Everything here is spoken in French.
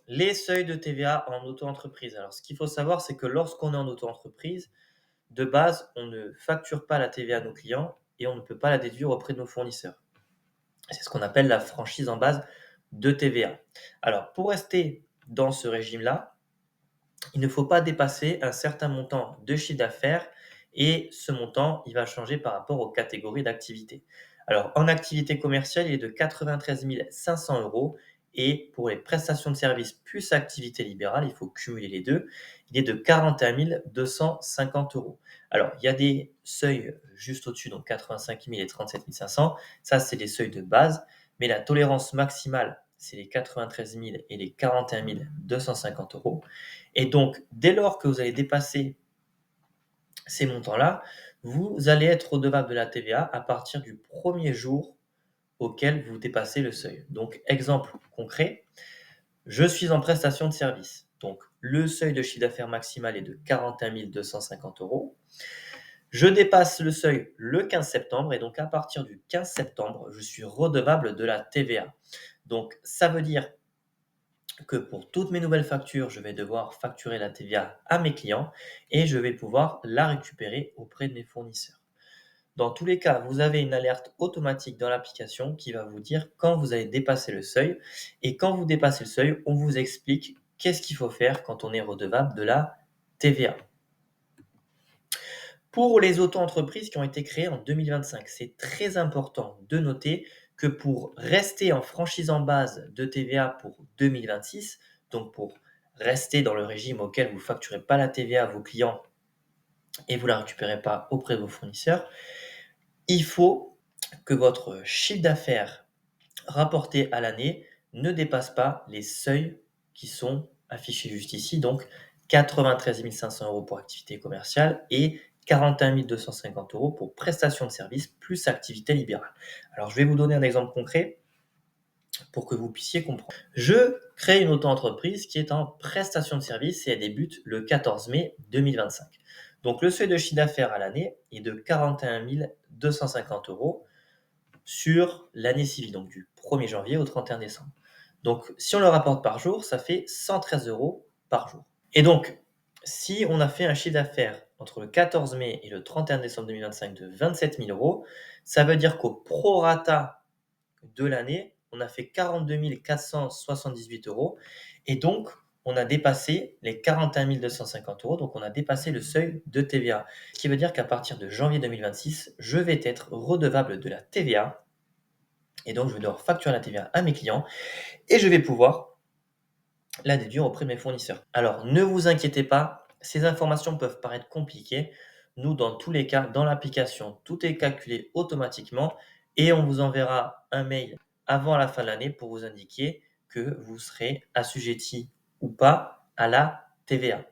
Les seuils de TVA en auto-entreprise. Alors, ce qu'il faut savoir, c'est que lorsqu'on est en auto-entreprise, de base, on ne facture pas la TVA à nos clients et on ne peut pas la déduire auprès de nos fournisseurs. C'est ce qu'on appelle la franchise en base de TVA. Alors, pour rester dans ce régime-là, il ne faut pas dépasser un certain montant de chiffre d'affaires et ce montant, il va changer par rapport aux catégories d'activité. Alors, en activité commerciale, il est de 93 500 euros et pour les prestations de services plus activité libérale, il faut cumuler les deux, il est de 41 250 euros. Alors, il y a des seuils juste au-dessus, donc 85 000 et 37 500. Ça, c'est les seuils de base, mais la tolérance maximale, c'est les 93 000 et les 41 250 euros. Et donc, dès lors que vous allez dépasser ces montants-là, vous allez être redevable de la TVA à partir du premier jour auquel vous dépassez le seuil. Donc, exemple concret, je suis en prestation de service. Donc, le seuil de chiffre d'affaires maximal est de 41 250 euros. Je dépasse le seuil le 15 septembre et donc à partir du 15 septembre, je suis redevable de la TVA. Donc, ça veut dire que pour toutes mes nouvelles factures, je vais devoir facturer la TVA à mes clients et je vais pouvoir la récupérer auprès de mes fournisseurs. Dans tous les cas, vous avez une alerte automatique dans l'application qui va vous dire quand vous allez dépasser le seuil. Et quand vous dépassez le seuil, on vous explique qu'est-ce qu'il faut faire quand on est redevable de la TVA. Pour les auto-entreprises qui ont été créées en 2025, c'est très important de noter que pour rester en franchise en base de TVA pour 2026, donc pour rester dans le régime auquel vous ne facturez pas la TVA à vos clients et vous ne la récupérez pas auprès de vos fournisseurs, il faut que votre chiffre d'affaires rapporté à l'année ne dépasse pas les seuils qui sont affichés juste ici, donc 93 500 euros pour activité commerciale et 41 250 euros pour prestation de service plus activité libérale. Alors, je vais vous donner un exemple concret pour que vous puissiez comprendre. Je crée une auto-entreprise qui est en prestation de service et elle débute le 14 mai 2025. Donc, le seuil de chiffre d'affaires à l'année est de 41 250 euros sur l'année civile, donc du 1er janvier au 31 décembre. Donc, si on le rapporte par jour, ça fait 113 euros par jour. Et donc, si on a fait un chiffre d'affaires entre le 14 mai et le 31 décembre 2025 de 27 000 euros, ça veut dire qu'au prorata de l'année, on a fait 42 478 euros. Et donc, on a dépassé les 41 250 euros, donc on a dépassé le seuil de TVA. Ce qui veut dire qu'à partir de janvier 2026, je vais être redevable de la TVA. Et donc, je vais devoir facturer la TVA à mes clients et je vais pouvoir la déduire auprès de mes fournisseurs. Alors, ne vous inquiétez pas, ces informations peuvent paraître compliquées. Nous, dans tous les cas, dans l'application, tout est calculé automatiquement et on vous enverra un mail avant la fin de l'année pour vous indiquer que vous serez assujetti ou pas à la TVA.